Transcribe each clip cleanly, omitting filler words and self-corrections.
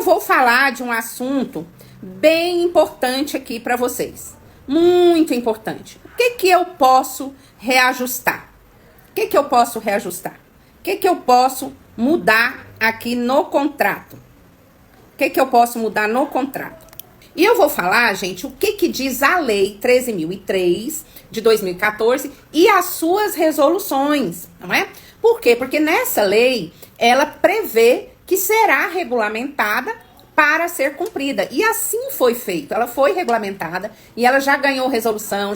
eu vou falar de um assunto bem importante aqui para vocês. Muito importante. O que que eu posso reajustar? O que que eu posso reajustar? O que que eu posso mudar aqui no contrato? O que que eu posso mudar no contrato? E eu vou falar, gente, o que que diz a Lei 13.003 de 2014 e as suas resoluções, não é? Por quê? Porque nessa lei, ela prevê que será regulamentada para ser cumprida. E assim foi feito. Ela foi regulamentada e ela já ganhou resolução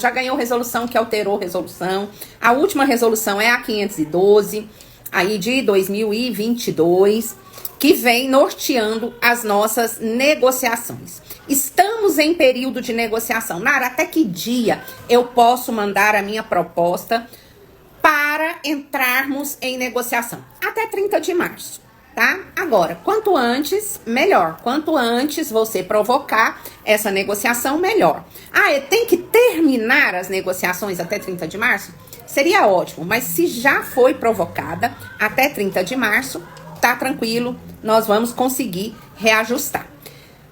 que alterou resolução. A última resolução é a 512, aí de 2022, que vem norteando as nossas negociações. Estamos em período de negociação. Nara, até que dia eu posso mandar a minha proposta para entrarmos em negociação? Até 30 de março, tá? Agora, quanto antes, melhor. Quanto antes você provocar essa negociação, melhor. Tem que terminar as negociações até 30 de março? Seria ótimo, mas se já foi provocada até 30 de março, tá tranquilo, nós vamos conseguir reajustar.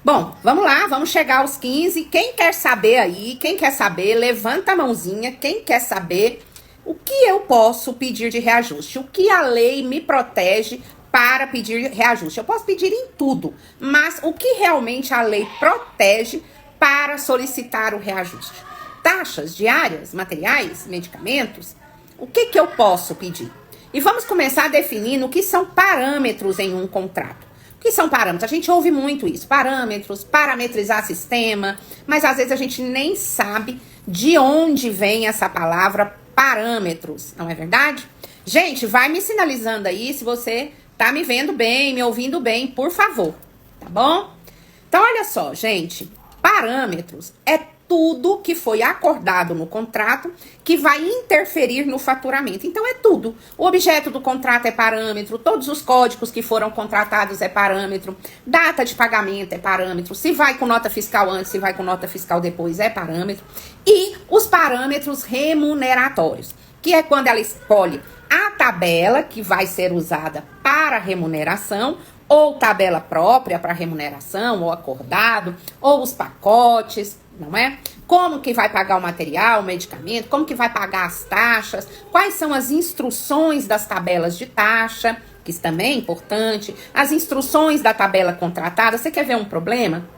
Bom, vamos lá, vamos chegar aos 15. Quem quer saber aí, quem quer saber, levanta a mãozinha. Quem quer saber o que eu posso pedir de reajuste? O que a lei me protege para pedir reajuste? Eu posso pedir em tudo, mas o que realmente a lei protege para solicitar o reajuste? Taxas diárias, materiais, medicamentos? O que que eu posso pedir? E vamos começar definindo o que são parâmetros em um contrato. O que são parâmetros? A gente ouve muito isso. Parâmetros, parametrizar sistema, mas às vezes a gente nem sabe de onde vem essa palavra parâmetros, não é verdade? Gente, vai me sinalizando aí se você tá me vendo bem, me ouvindo bem, por favor, tá bom? Então, olha só, gente, parâmetros é tudo que foi acordado no contrato que vai interferir no faturamento. Então, é tudo. O objeto do contrato é parâmetro, todos os códigos que foram contratados é parâmetro, data de pagamento é parâmetro, se vai com nota fiscal antes, se vai com nota fiscal depois é parâmetro. E os parâmetros remuneratórios, que é quando ela escolhe a tabela que vai ser usada para remuneração, ou tabela própria para remuneração, ou acordado, ou os pacotes, não é? Como que vai pagar o material, o medicamento, como que vai pagar as taxas, quais são as instruções das tabelas de taxa, que isso também é importante, as instruções da tabela contratada. Você quer ver um problema?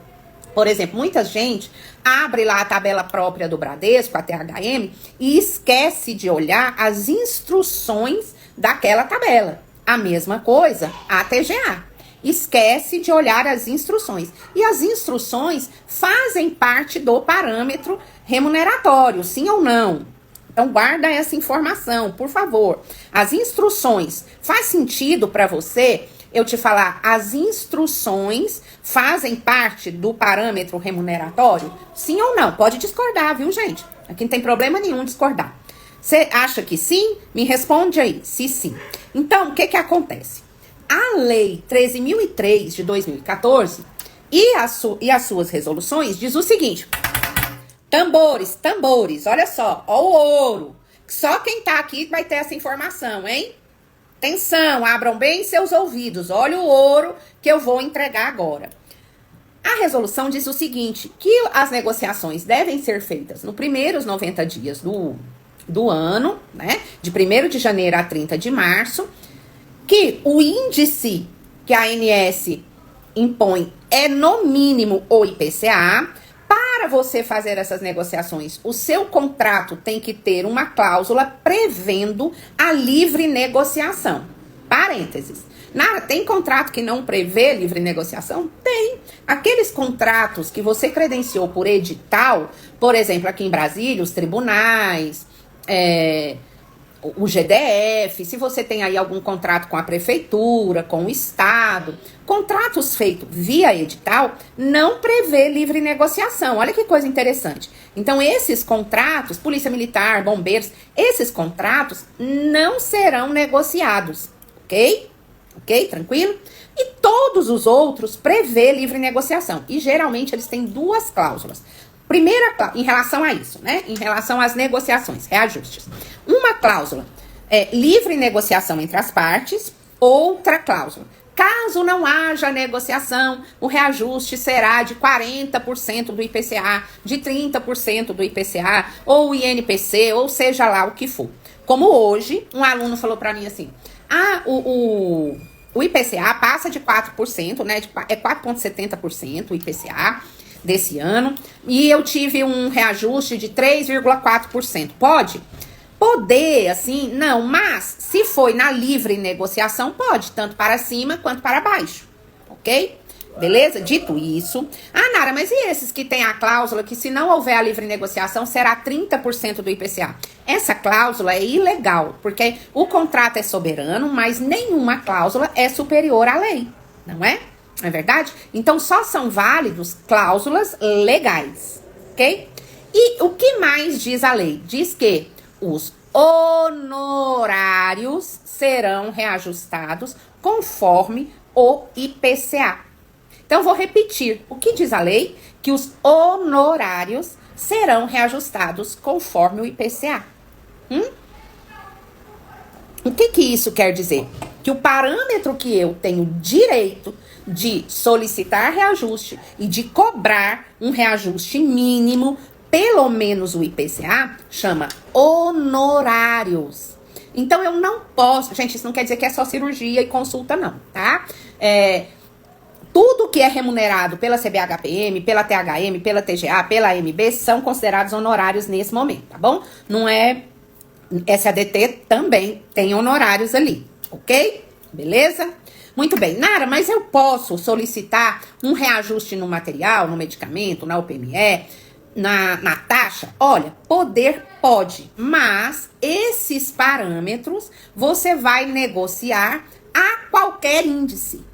Por exemplo, muita gente abre lá a tabela própria do Bradesco, a THM, e esquece de olhar as instruções daquela tabela. A mesma coisa, a TGA. Esquece de olhar as instruções. E as instruções fazem parte do parâmetro remuneratório, sim ou não? Então, guarda essa informação, por favor. As instruções, faz sentido para você eu te falar, as instruções fazem parte do parâmetro remuneratório? Sim ou não? Pode discordar, viu, gente? Aqui não tem problema nenhum discordar. Você acha que sim? Me responde aí, se sim. Então, o que que acontece? A Lei 13.003 de 2014 e as suas resoluções diz o seguinte: tambores, olha só, ó o ouro. Só quem tá aqui vai ter essa informação, hein? Atenção, abram bem seus ouvidos, olha o ouro que eu vou entregar agora. A resolução diz o seguinte, que as negociações devem ser feitas nos primeiros 90 dias do ano, né? De 1º de janeiro a 30 de março, que o índice que a ANS impõe é no mínimo o IPCA. Para você fazer essas negociações, o seu contrato tem que ter uma cláusula prevendo a livre negociação. Parênteses. Nara, tem contrato que não prevê livre negociação? Tem. Aqueles contratos que você credenciou por edital, por exemplo, aqui em Brasília, os tribunais, o GDF, se você tem aí algum contrato com a prefeitura, com o estado, contratos feitos via edital, não prevê livre negociação. Olha que coisa interessante. Então, esses contratos, Polícia Militar, Bombeiros, esses contratos não serão negociados, ok? Ok? Tranquilo? E todos os outros prevê livre negociação. E, geralmente, eles têm duas cláusulas. Primeira cláusula, em relação a isso, né? Em relação às negociações, reajustes. Uma cláusula é livre negociação entre as partes. Outra cláusula, Caso não haja negociação, o reajuste será de 40% do IPCA, de 30% do IPCA, ou INPC, ou seja lá o que for. Como hoje, um aluno falou para mim assim, o IPCA passa de 4%, né? É 4,70% o IPCA desse ano. E eu tive um reajuste de 3,4%. Pode? Poder, assim, não. Mas, se foi na livre negociação, pode. Tanto para cima quanto para baixo. Ok? Beleza? Dito isso. Ah, Nara, mas e esses que tem a cláusula que se não houver a livre negociação será 30% do IPCA? Essa cláusula é ilegal, porque o contrato é soberano, mas nenhuma cláusula é superior à lei, não é? Não é verdade? Então só são válidos cláusulas legais, ok? E o que mais diz a lei? Diz que os honorários serão reajustados conforme o IPCA. Então, vou repetir. O que diz a lei? Que os honorários serão reajustados conforme o IPCA. O que isso quer dizer? Que o parâmetro que eu tenho direito de solicitar reajuste e de cobrar um reajuste mínimo, pelo menos o IPCA, chama honorários. Então, eu não posso... Gente, isso não quer dizer que é só cirurgia e consulta, não, tá? Tudo que é remunerado pela CBHPM, pela THM, pela TGA, pela AMB, são considerados honorários nesse momento, tá bom? Não é... SADT também tem honorários ali, ok? Beleza? Muito bem. Nara, mas eu posso solicitar um reajuste no material, no medicamento, na UPME, na taxa? Olha, poder pode, mas esses parâmetros você vai negociar a qualquer índice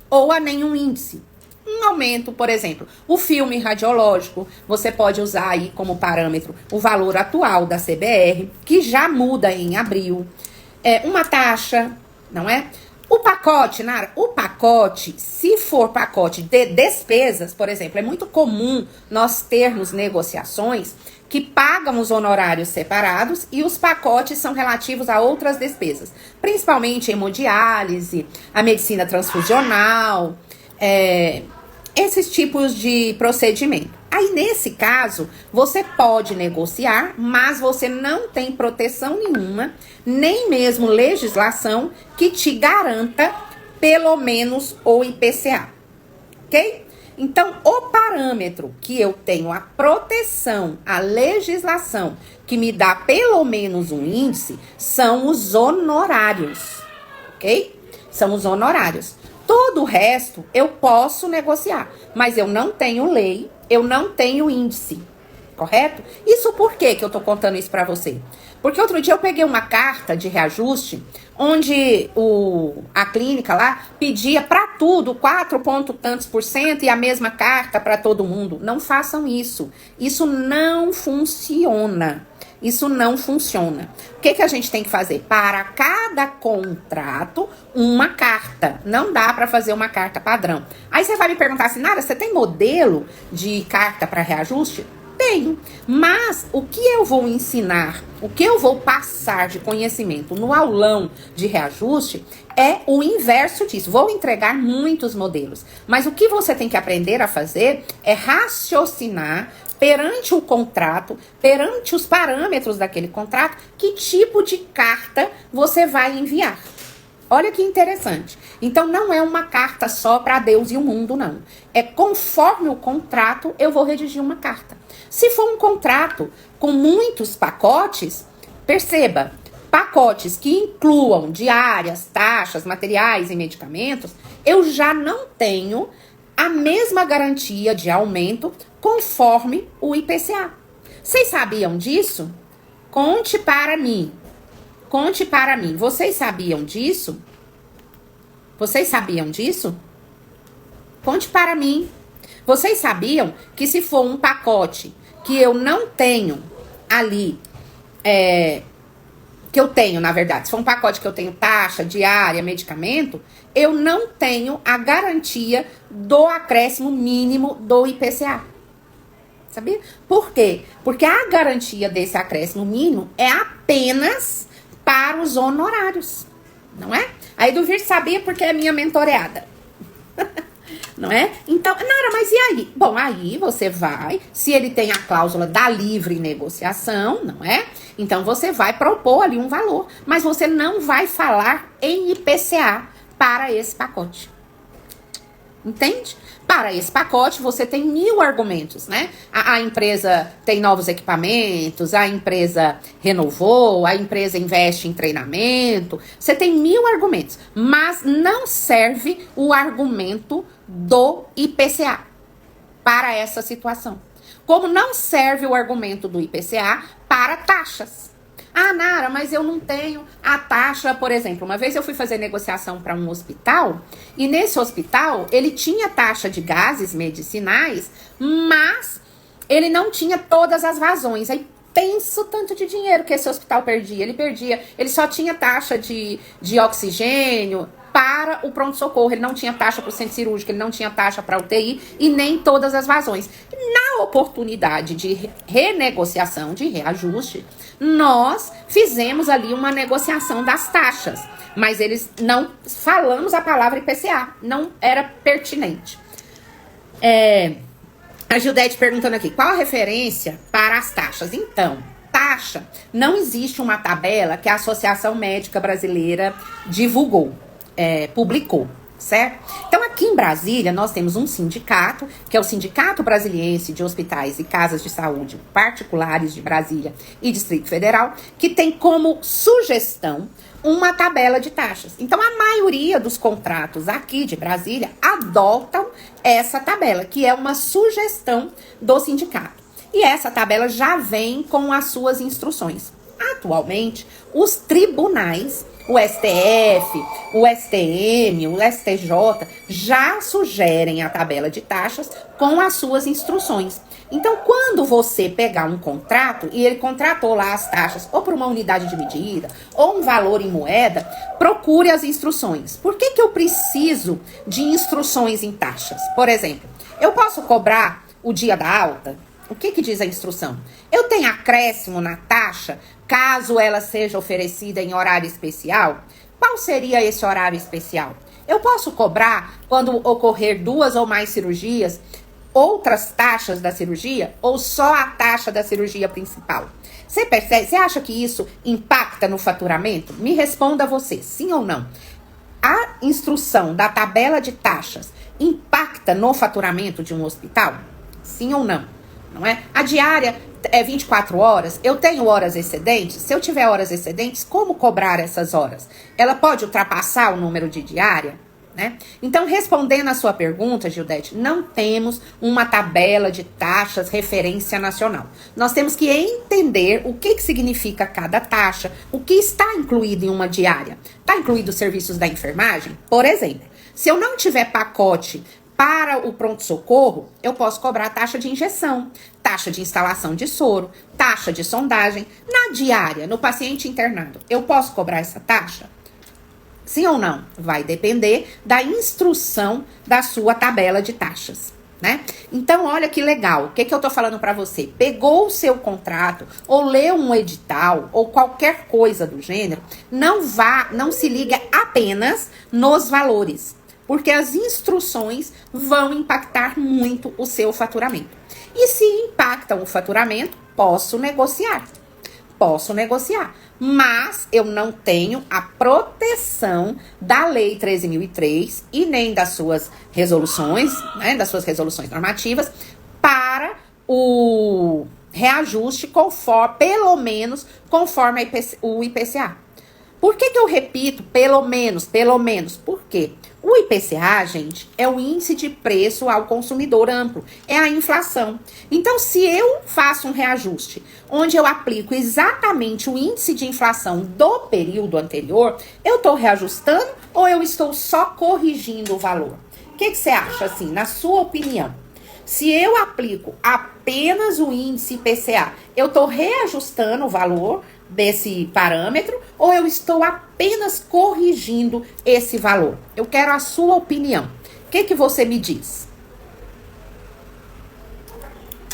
ou a nenhum índice. Um aumento, por exemplo, o filme radiológico, você pode usar aí como parâmetro o valor atual da CBR, que já muda em abril. Uma taxa, não é? O pacote, Nara, o pacote, se for pacote de despesas, por exemplo, é muito comum nós termos negociações que pagam os honorários separados e os pacotes são relativos a outras despesas, principalmente hemodiálise, a medicina transfusional, esses tipos de procedimento. Aí, nesse caso, você pode negociar, mas você não tem proteção nenhuma, nem mesmo legislação que te garanta pelo menos o IPCA, ok? Então, o parâmetro que eu tenho a proteção, a legislação que me dá pelo menos um índice, são os honorários, ok? São os honorários. Todo o resto eu posso negociar, mas eu não tenho lei, eu não tenho índice, correto? Isso por que que eu tô contando isso pra você? Porque outro dia eu peguei uma carta de reajuste, onde a clínica lá pedia pra tudo 4 ponto tantos por cento e a mesma carta pra todo mundo. Não façam isso. Isso não funciona. Isso não funciona. O que a gente tem que fazer? Para cada contrato, uma carta. Não dá para fazer uma carta padrão. Aí você vai me perguntar assim, Nara, você tem modelo de carta para reajuste? Tenho. Mas o que eu vou ensinar, o que eu vou passar de conhecimento no aulão de reajuste é o inverso disso. Vou entregar muitos modelos. Mas o que você tem que aprender a fazer é raciocinar perante o contrato, perante os parâmetros daquele contrato, que tipo de carta você vai enviar. Olha que interessante. Então, não é uma carta só para Deus e o mundo, não. É conforme o contrato, eu vou redigir uma carta. Se for um contrato com muitos pacotes, perceba, pacotes que incluam diárias, taxas, materiais e medicamentos, eu já não tenho a mesma garantia de aumento conforme o IPCA. Vocês sabiam disso? Conte para mim. Conte para mim. Vocês sabiam disso? Vocês sabiam disso? Conte para mim. Vocês sabiam que se for um pacote que eu não tenho ali, que eu tenho, na verdade, se for um pacote que eu tenho taxa, diária, medicamento, eu não tenho a garantia do acréscimo mínimo do IPCA. Sabia? Por quê? Porque a garantia desse acréscimo mínimo é apenas para os honorários. não é? A Eduvir sabia porque é minha mentoreada. Não é? Então, Nara, mas e aí? Bom, aí você vai, se ele tem a cláusula da livre negociação, não é? Então você vai propor ali um valor, mas você não vai falar em IPCA para esse pacote. Entende? Para esse pacote, você tem 1000 argumentos, né? A empresa tem novos equipamentos, a empresa renovou, a empresa investe em treinamento. Você tem 1000 argumentos, mas não serve o argumento do IPCA para essa situação. Como não serve o argumento do IPCA para taxas. Ah, Nara, mas eu não tenho a taxa, por exemplo. Uma vez eu fui fazer negociação para um hospital e nesse hospital ele tinha taxa de gases medicinais, mas ele não tinha todas as vazões. Aí pensa o tanto de dinheiro que esse hospital perdia. Ele só tinha taxa de oxigênio para o pronto-socorro, ele não tinha taxa para o centro cirúrgico, ele não tinha taxa para UTI e nem todas as vazões. Na oportunidade de renegociação, de reajuste, nós fizemos ali uma negociação das taxas, mas eles não falamos a palavra IPCA, não era pertinente. A Gildete perguntando aqui, qual a referência para as taxas? Então, taxa, não existe uma tabela que a Associação Médica Brasileira divulgou. Publicou, certo? Então, aqui em Brasília, nós temos um sindicato, que é o Sindicato Brasiliense de Hospitais e Casas de Saúde Particulares de Brasília e Distrito Federal, que tem como sugestão uma tabela de taxas. Então, a maioria dos contratos aqui de Brasília adotam essa tabela, que é uma sugestão do sindicato. E essa tabela já vem com as suas instruções. Atualmente, os tribunais, o STF, o STM, o STJ, já sugerem a tabela de taxas com as suas instruções. Então, quando você pegar um contrato e ele contratou lá as taxas ou por uma unidade de medida ou um valor em moeda, procure as instruções. Por que eu preciso de instruções em taxas? Por exemplo, eu posso cobrar o dia da alta? O que diz a instrução? Eu tenho acréscimo na taxa caso ela seja oferecida em horário especial? Qual seria esse horário especial? Eu posso cobrar quando ocorrer 2 ou mais cirurgias, outras taxas da cirurgia ou só a taxa da cirurgia principal? Você percebe? Você acha que isso impacta no faturamento? Me responda você, sim ou não. A instrução da tabela de taxas impacta no faturamento de um hospital? Sim ou não? Não é? A diária é 24 horas, eu tenho horas excedentes. Se eu tiver horas excedentes, como cobrar essas horas? Ela pode ultrapassar o número de diária? Né? Então, respondendo a sua pergunta, Gildete, não temos uma tabela de taxas referência nacional. Nós temos que entender o que significa cada taxa, o que está incluído em uma diária. Está incluído os serviços da enfermagem? Por exemplo, se eu não tiver pacote para o pronto-socorro, eu posso cobrar taxa de injeção, taxa de instalação de soro, taxa de sondagem. Na diária, no paciente internado, eu posso cobrar essa taxa? Sim ou não? Vai depender da instrução da sua tabela de taxas, né? Então, olha que legal. O que eu tô falando para você? Pegou o seu contrato, ou leu um edital, ou qualquer coisa do gênero, não se liga apenas nos valores. Porque as instruções vão impactar muito o seu faturamento. E se impactam o faturamento, posso negociar. Mas eu não tenho a proteção da Lei 13.003 e nem das suas resoluções, né, das suas resoluções normativas para o reajuste pelo menos conforme o IPCA. Por que eu repito pelo menos? Por quê? O IPCA, gente, é o índice de preço ao consumidor amplo, é a inflação. Então, se eu faço um reajuste onde eu aplico exatamente o índice de inflação do período anterior, eu estou reajustando ou eu estou só corrigindo o valor? O que você acha, assim, na sua opinião? Se eu aplico apenas o índice IPCA, eu estou reajustando o valor desse parâmetro ou eu estou apenas corrigindo esse valor? Eu quero a sua opinião. O que você me diz?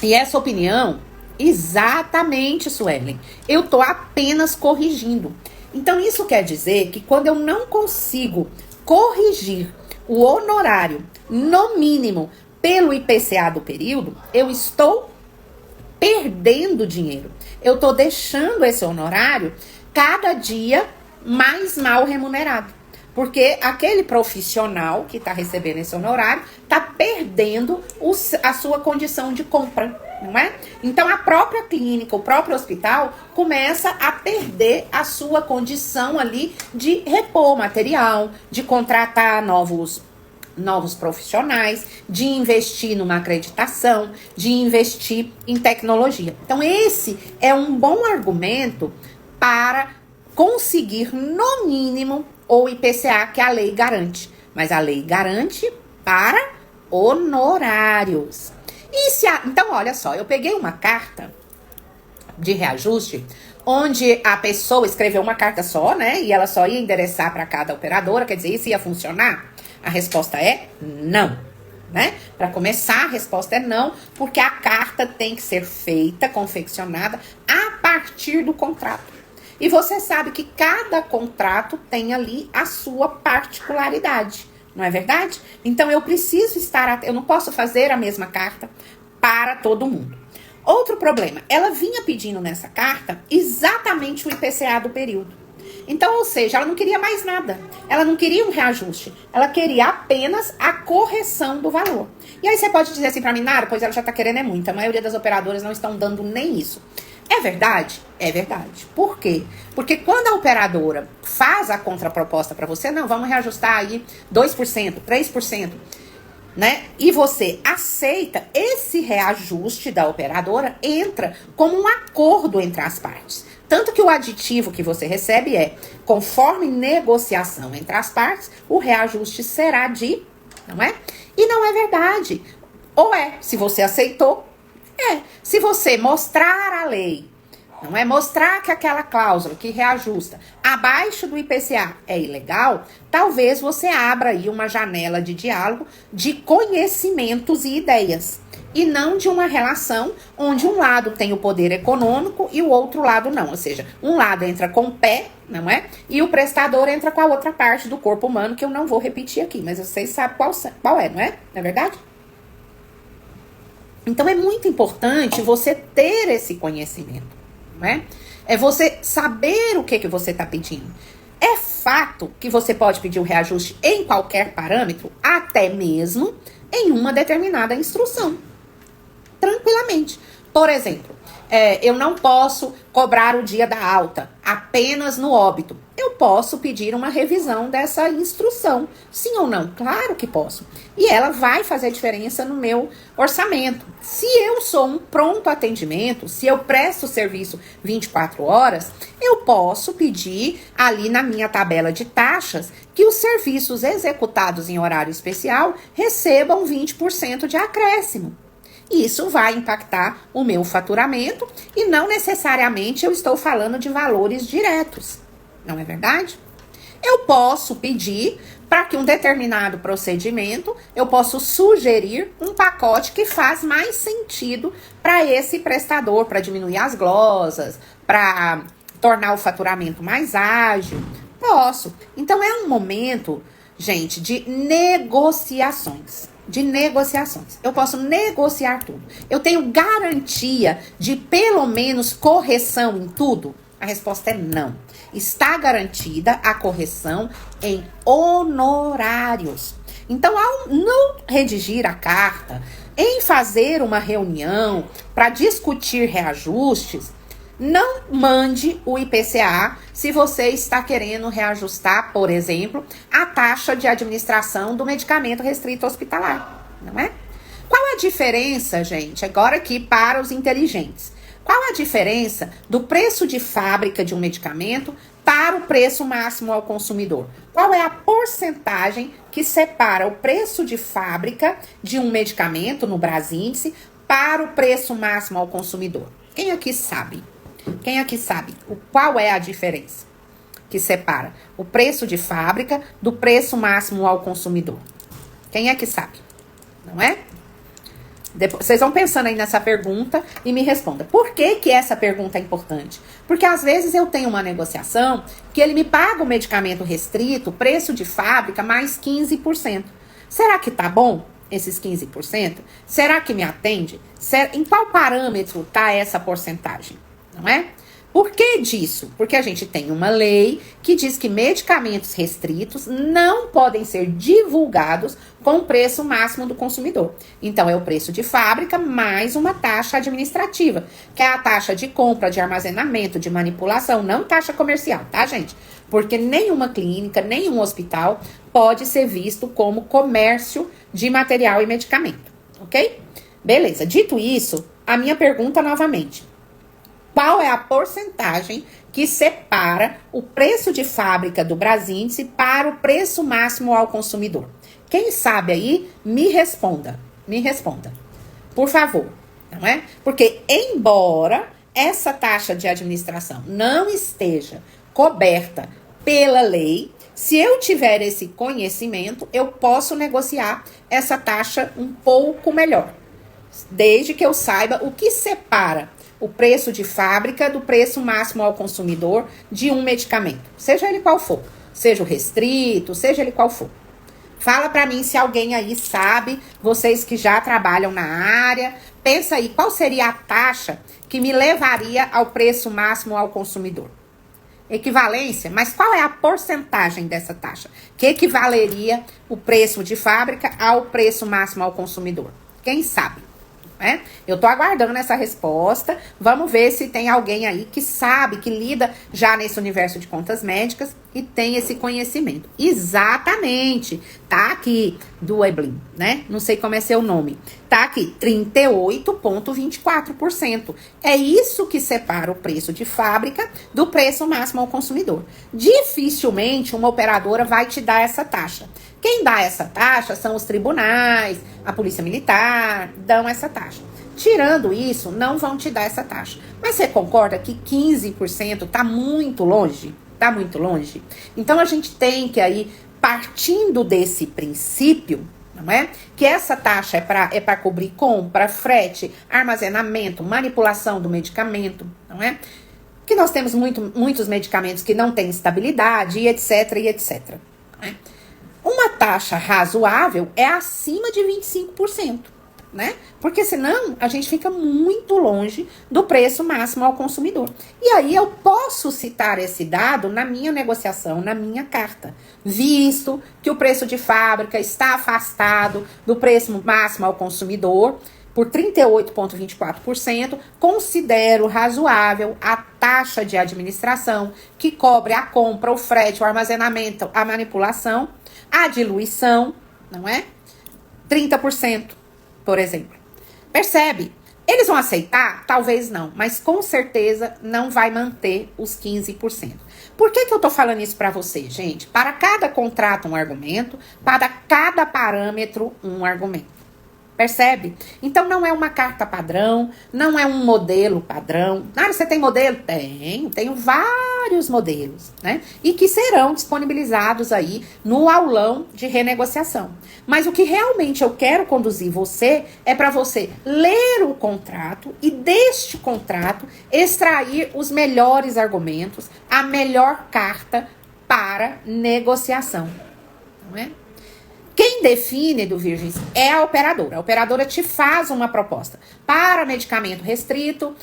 E essa opinião, exatamente, Suelen, eu estou apenas corrigindo. Então, isso quer dizer que quando eu não consigo corrigir o honorário, no mínimo, pelo IPCA do período, eu estou perdendo dinheiro. Eu estou deixando esse honorário cada dia mais mal remunerado. Porque aquele profissional que está recebendo esse honorário está perdendo a sua condição de compra, não é? Então, a própria clínica, o próprio hospital, começa a perder a sua condição ali de repor material, de contratar novos profissionais, de investir numa acreditação, de investir em tecnologia. Então, esse é um bom argumento para conseguir, no mínimo, o IPCA que a lei garante. Mas a lei garante para honorários. Então, olha só, eu peguei uma carta de reajuste, onde a pessoa escreveu uma carta só, né? E ela só ia endereçar para cada operadora, quer dizer, isso ia funcionar? A resposta é não, né? Para começar, a resposta é não, porque a carta tem que ser feita, confeccionada a partir do contrato. E você sabe que cada contrato tem ali a sua particularidade, não é verdade? Então, eu preciso eu não posso fazer a mesma carta para todo mundo. Outro problema, ela vinha pedindo nessa carta exatamente o IPCA do período. Então, ou seja, ela não queria mais nada. Ela não queria um reajuste. Ela queria apenas a correção do valor. E aí você pode dizer assim para mim, Nara, pois ela já tá querendo é muito. A maioria das operadoras não estão dando nem isso. É verdade? É verdade. Por quê? Porque quando a operadora faz a contraproposta para você, não, vamos reajustar aí 2%, 3%, né? E você aceita, esse reajuste da operadora entra como um acordo entre as partes. Tanto que o aditivo que você recebe é, conforme negociação entre as partes, o reajuste será não é? E não é verdade. Ou é, se você aceitou, se você mostrar a lei, não é? Mostrar que aquela cláusula que reajusta abaixo do IPCA é ilegal, talvez você abra aí uma janela de diálogo de conhecimentos e ideias. E não de uma relação onde um lado tem o poder econômico e o outro lado não. Ou seja, um lado entra com o pé, não é? E o prestador entra com a outra parte do corpo humano, que eu não vou repetir aqui, mas vocês sabem qual é, não é? Não é verdade? Então, é muito importante você ter esse conhecimento, não é? É você saber o que você está pedindo. É fato que você pode pedir o reajuste em qualquer parâmetro, até mesmo em uma determinada instrução. Tranquilamente. Por exemplo, eu não posso cobrar o dia da alta apenas no óbito. Eu posso pedir uma revisão dessa instrução. Sim ou não? Claro que posso. E ela vai fazer diferença no meu orçamento. Se eu sou um pronto atendimento, se eu presto serviço 24 horas, eu posso pedir ali na minha tabela de taxas que os serviços executados em horário especial recebam 20% de acréscimo. Isso vai impactar o meu faturamento e não necessariamente eu estou falando de valores diretos, não é verdade? Eu posso pedir para que um determinado procedimento, eu posso sugerir um pacote que faz mais sentido para esse prestador, para diminuir as glosas, para tornar o faturamento mais ágil. Posso. Então, é um momento, gente, de negociações. Eu posso negociar tudo. Eu tenho garantia de pelo menos correção em tudo? A resposta é não. Está garantida a correção em honorários. Então, ao não redigir a carta, em fazer uma reunião para discutir reajustes, não mande o IPCA se você está querendo reajustar, por exemplo, a taxa de administração do medicamento restrito hospitalar, não é? Qual a diferença, gente, agora aqui para os inteligentes? Qual a diferença do preço de fábrica de um medicamento para o preço máximo ao consumidor? Qual é a porcentagem que separa o preço de fábrica de um medicamento no Brasíndice para o preço máximo ao consumidor? Quem aqui sabe? Quem aqui sabe qual é a diferença que separa o preço de fábrica do preço máximo ao consumidor? Quem é que sabe? Não é? Depois, vocês vão pensando aí nessa pergunta e me responda. Por que que essa pergunta é importante? Porque às vezes eu tenho uma negociação que ele me paga o medicamento restrito, preço de fábrica, mais 15%. Será que tá bom esses 15%? Será que me atende? Em qual parâmetro tá essa porcentagem? Não é? Por que disso? Porque a gente tem uma lei que diz que medicamentos restritos não podem ser divulgados com o preço máximo do consumidor. Então, é o preço de fábrica mais uma taxa administrativa, que é a taxa de compra, de armazenamento, de manipulação, não taxa comercial, tá, gente? Porque nenhuma clínica, nenhum hospital pode ser visto como comércio de material e medicamento, ok? Beleza, dito isso, a minha pergunta novamente. Qual é a porcentagem que separa o preço de fábrica do Brasíndice para o preço máximo ao consumidor? Quem sabe aí, me responda. Me responda. Por favor. Não é? Porque, embora essa taxa de administração não esteja coberta pela lei, se eu tiver esse conhecimento, eu posso negociar essa taxa um pouco melhor. Desde que eu saiba o que separa o preço de fábrica do preço máximo ao consumidor de um medicamento, seja ele qual for, seja o restrito, seja ele qual for. Fala pra mim se alguém aí sabe, vocês que já trabalham na área, pensa aí, qual seria a taxa que me levaria ao preço máximo ao consumidor? Equivalência, mas qual é a porcentagem dessa taxa? Que equivaleria o preço de fábrica ao preço máximo ao consumidor? Quem sabe? Eu tô aguardando essa resposta. Vamos ver se tem alguém aí que sabe, que lida já nesse universo de contas médicas e tem esse conhecimento. Exatamente. Tá aqui do Eblin, né? Não sei como é seu nome. Tá aqui, 38,24%. É isso que separa o preço de fábrica do preço máximo ao consumidor. Dificilmente uma operadora vai te dar essa taxa. Quem dá essa taxa são os tribunais, a polícia militar, dão essa taxa. Tirando isso, não vão te dar essa taxa. Mas você concorda que 15% tá muito longe? Tá muito longe? Então, a gente tem que aí, partindo desse princípio, não é? Que essa taxa é para cobrir compra, frete, armazenamento, manipulação do medicamento, não é? Que nós temos muitos medicamentos que não têm estabilidade, e etc, e etc. Não é? Uma taxa razoável é acima de 25%, né? Porque senão a gente fica muito longe do preço máximo ao consumidor. E aí eu posso citar esse dado na minha negociação, na minha carta, visto que o preço de fábrica está afastado do preço máximo ao consumidor por 38,24%, considero razoável a taxa de administração que cobre a compra, o frete, o armazenamento, a manipulação, a diluição, não é? 30%, por exemplo. Percebe? Eles vão aceitar? Talvez não, mas com certeza não vai manter os 15%. Por que eu tô falando isso para você, gente? Para cada contrato um argumento, para cada parâmetro um argumento. Percebe? Então não é uma carta padrão, não é um modelo padrão. Ah, você tem modelo? Tenho vários modelos, né? E que serão disponibilizados aí no aulão de renegociação. Mas o que realmente eu quero conduzir você é para você ler o contrato e deste contrato extrair os melhores argumentos, a melhor carta para negociação, não é? Quem define do Virgens é a operadora. A operadora te faz uma proposta para medicamento restrito,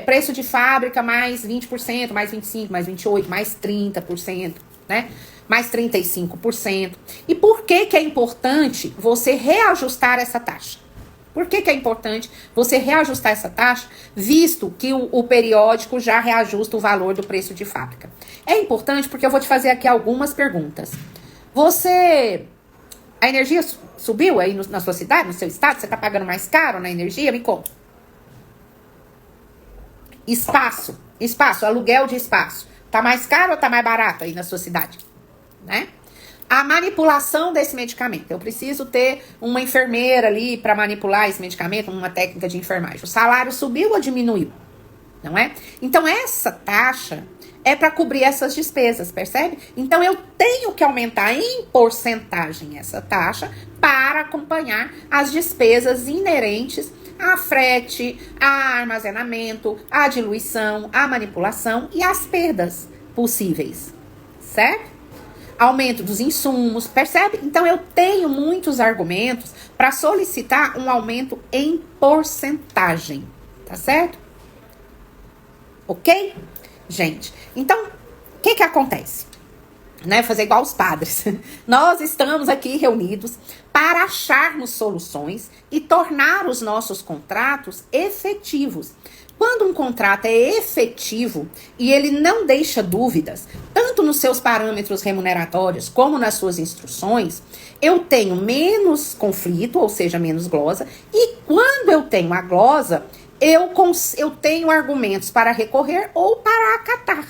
preço de fábrica mais 20%, mais 25%, mais 28%, mais 30%, né? Mais 35%. E por que é importante você reajustar essa taxa? Por que é importante você reajustar essa taxa, visto que o periódico já reajusta o valor do preço de fábrica? É importante porque eu vou te fazer aqui algumas perguntas. A energia subiu aí na sua cidade, no seu estado? Você tá pagando mais caro na energia? Me conta. Espaço, aluguel de espaço. Tá mais caro ou tá mais barato aí na sua cidade? Né? A manipulação desse medicamento. Eu preciso ter uma enfermeira ali para manipular esse medicamento, uma técnica de enfermagem. O salário subiu ou diminuiu? Não é? Então, essa taxa é para cobrir essas despesas, percebe? Então, eu tenho que aumentar em porcentagem essa taxa para acompanhar as despesas inerentes a frete, a armazenamento, a diluição, a manipulação e as perdas possíveis, certo? Aumento dos insumos, percebe? Então, eu tenho muitos argumentos para solicitar um aumento em porcentagem, tá certo? Ok? Gente, então, o que acontece? Fazer igual os padres. Nós estamos aqui reunidos para acharmos soluções e tornar os nossos contratos efetivos. Quando um contrato é efetivo e ele não deixa dúvidas, tanto nos seus parâmetros remuneratórios como nas suas instruções, eu tenho menos conflito, ou seja, menos glosa, e quando eu tenho a glosa, eu tenho argumentos para recorrer ou para acatar.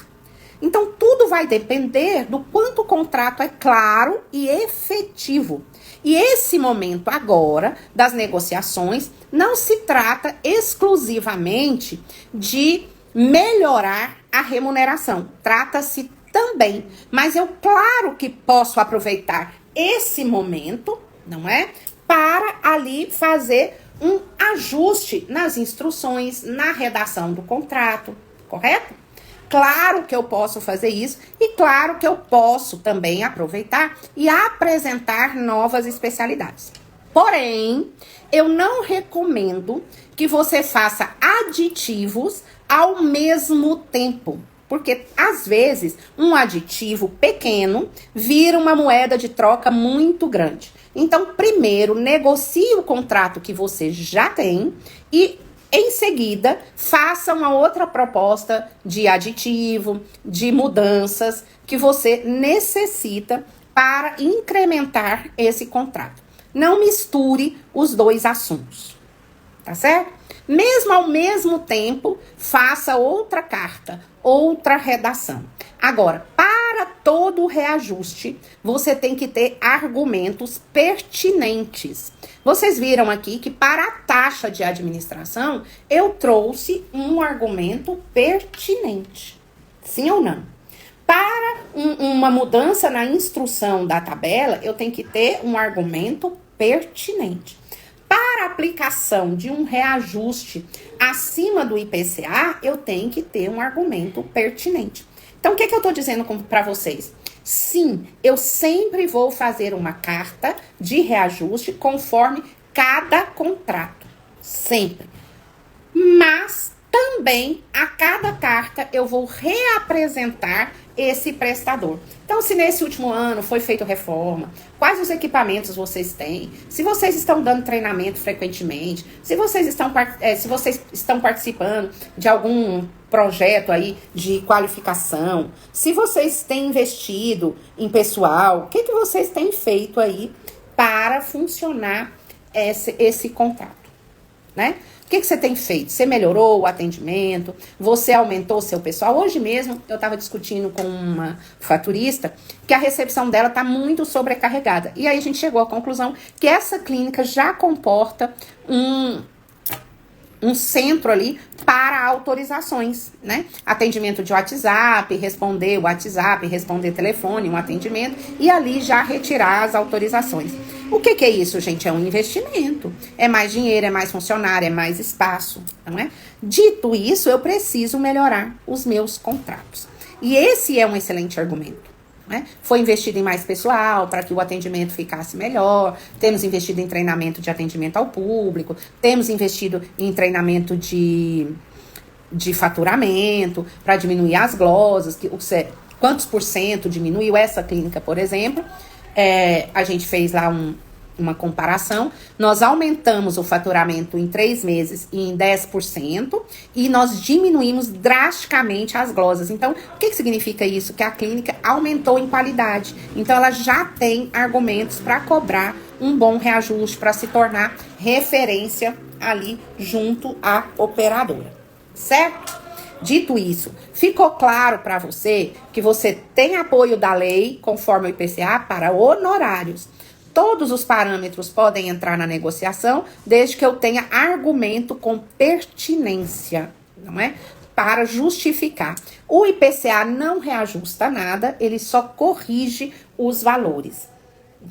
Então, tudo vai depender do quanto o contrato é claro e efetivo. E esse momento agora das negociações não se trata exclusivamente de melhorar a remuneração. Trata-se também, mas eu claro que posso aproveitar esse momento, não é? Para ali fazer um ajuste nas instruções, na redação do contrato, correto? Claro que eu posso fazer isso e claro que eu posso também aproveitar e apresentar novas especialidades. Porém, eu não recomendo que você faça aditivos ao mesmo tempo. Porque, às vezes, um aditivo pequeno vira uma moeda de troca muito grande. Então, primeiro, negocie o contrato que você já tem e em seguida, faça uma outra proposta de aditivo, de mudanças que você necessita para incrementar esse contrato. Não misture os dois assuntos, tá certo? Mesmo ao mesmo tempo, faça outra carta, outra redação. Agora, para todo reajuste, você tem que ter argumentos pertinentes. Vocês viram aqui que para a taxa de administração, eu trouxe um argumento pertinente. Sim ou não? Para uma mudança na instrução da tabela, eu tenho que ter um argumento pertinente. Para a aplicação de um reajuste acima do IPCA, eu tenho que ter um argumento pertinente. Então, o que eu estou dizendo para vocês? Sim, eu sempre vou fazer uma carta de reajuste conforme cada contrato. Sempre. Mas também, a cada carta, eu vou reapresentar esse prestador. Então, se nesse último ano foi feita reforma, quais os equipamentos vocês têm, se vocês estão dando treinamento frequentemente, se vocês estão participando de algum projeto aí de qualificação, se vocês têm investido em pessoal, o que vocês têm feito aí para funcionar esse contrato, né? O que você tem feito? Você melhorou o atendimento? Você aumentou o seu pessoal? Hoje mesmo, eu estava discutindo com uma faturista que a recepção dela está muito sobrecarregada. E aí a gente chegou à conclusão que essa clínica já comporta um centro ali para autorizações, né? Atendimento de WhatsApp, responder WhatsApp, responder telefone, um atendimento, e ali já retirar as autorizações. O que é isso, gente? É um investimento. É mais dinheiro, é mais funcionário, é mais espaço, não é? Dito isso, eu preciso melhorar os meus contratos. E esse é um excelente argumento. Né? Foi investido em mais pessoal para que o atendimento ficasse melhor, temos investido em treinamento de atendimento ao público, temos investido em treinamento de faturamento para diminuir as glosas, quantos por cento diminuiu essa clínica, por exemplo. A gente fez lá uma comparação, nós aumentamos o faturamento em 3 meses em 10% e nós diminuímos drasticamente as glosas. Então, o que significa isso? Que a clínica aumentou em qualidade. Então, ela já tem argumentos para cobrar um bom reajuste, para se tornar referência ali junto à operadora, certo? Dito isso, ficou claro para você que você tem apoio da lei, conforme o IPCA, para honorários. Todos os parâmetros podem entrar na negociação, desde que eu tenha argumento com pertinência, não é? Para justificar. O IPCA não reajusta nada, ele só corrige os valores.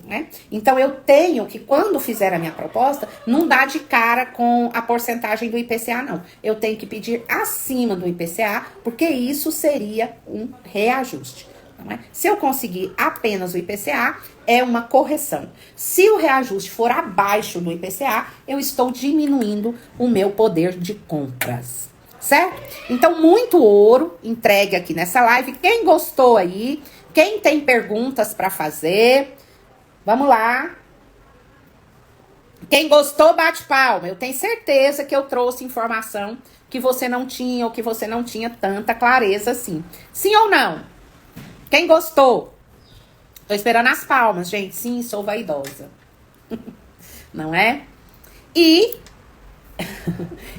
né? Então, eu tenho que, quando fizer a minha proposta, não dar de cara com a porcentagem do IPCA, não. Eu tenho que pedir acima do IPCA, porque isso seria um reajuste. Não é? Se eu conseguir apenas o IPCA, é uma correção. Se o reajuste for abaixo do IPCA, eu estou diminuindo o meu poder de compras. Certo? Então, muito ouro entregue aqui nessa live. Quem gostou aí, quem tem perguntas para fazer, vamos lá. Quem gostou, bate palma. Eu tenho certeza que eu trouxe informação que você não tinha ou que você não tinha tanta clareza assim. Sim ou não? Quem gostou? Tô esperando as palmas, gente. Sim, sou vaidosa. Não é? E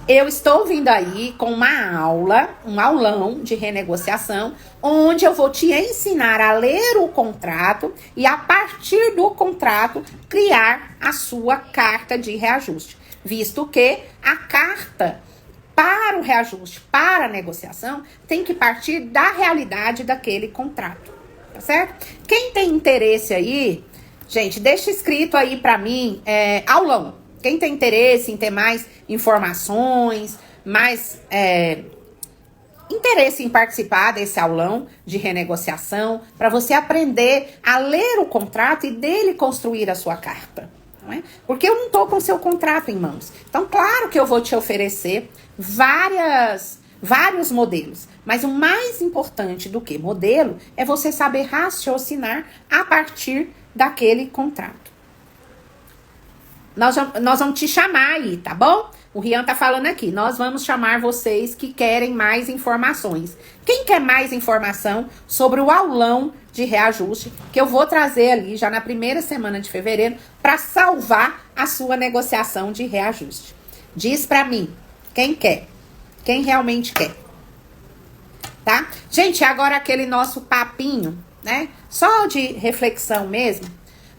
eu estou vindo aí com uma aula, um aulão de renegociação, onde eu vou te ensinar a ler o contrato e, a partir do contrato, criar a sua carta de reajuste. Visto que a carta para o reajuste, para a negociação, tem que partir da realidade daquele contrato, tá certo? Quem tem interesse aí, gente, deixa escrito aí pra mim, aulão. Quem tem interesse em ter mais informações, mais interesse em participar desse aulão de renegociação, para você aprender a ler o contrato e dele construir a sua carta. Não é? Porque eu não estou com o seu contrato em mãos. Então, claro que eu vou te oferecer vários modelos. Mas o mais importante do que modelo é você saber raciocinar a partir daquele contrato. Nós vamos te chamar aí, tá bom? O Rian tá falando aqui. Nós vamos chamar vocês que querem mais informações. Quem quer mais informação sobre o aulão de reajuste, que eu vou trazer ali já na primeira semana de fevereiro, para salvar a sua negociação de reajuste? Diz pra mim, quem quer? Quem realmente quer? Tá? Gente, agora aquele nosso papinho, né? Só de reflexão mesmo.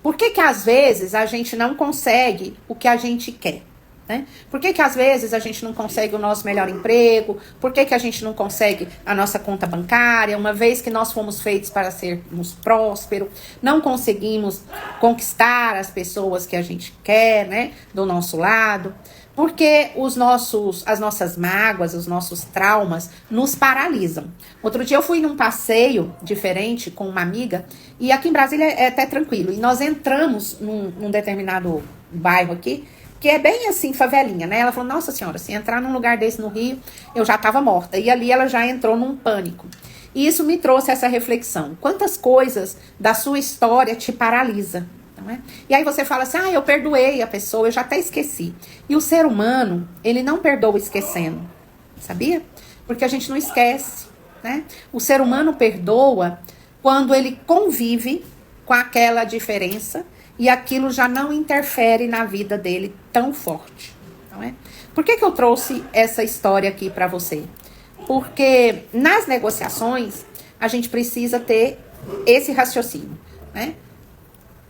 Por que às vezes a gente não consegue o que a gente quer? Né? Por que às vezes a gente não consegue o nosso melhor emprego? Por que a gente não consegue a nossa conta bancária? Uma vez que nós fomos feitos para sermos prósperos, não conseguimos conquistar as pessoas que a gente quer, né? Do nosso lado. Porque as nossas mágoas, os nossos traumas nos paralisam. Outro dia eu fui num passeio diferente com uma amiga, e aqui em Brasília é até tranquilo. E nós entramos num determinado bairro aqui, que é bem assim, favelinha, né? Ela falou, nossa senhora, se entrar num lugar desse no Rio, eu já tava morta. E ali ela já entrou num pânico. E isso me trouxe essa reflexão. Quantas coisas da sua história te paralisa? Não é? E aí você fala assim, eu perdoei a pessoa, eu já até esqueci. E o ser humano, ele não perdoa esquecendo, sabia? Porque a gente não esquece, né? O ser humano perdoa quando ele convive com aquela diferença e aquilo já não interfere na vida dele tão forte, não é? Por que eu trouxe essa história aqui para você? Porque nas negociações, a gente precisa ter esse raciocínio, né?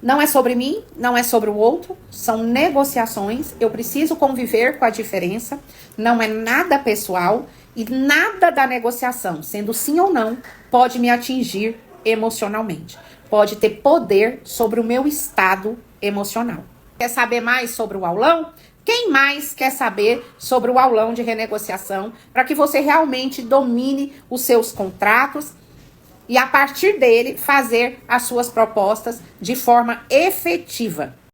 Não é sobre mim, não é sobre o outro, são negociações, eu preciso conviver com a diferença, não é nada pessoal e nada da negociação, sendo sim ou não, pode me atingir emocionalmente, pode ter poder sobre o meu estado emocional. Quer saber mais sobre o aulão? Quem mais quer saber sobre o aulão de renegociação para que você realmente domine os seus contratos e, a partir dele, fazer as suas propostas de forma efetiva?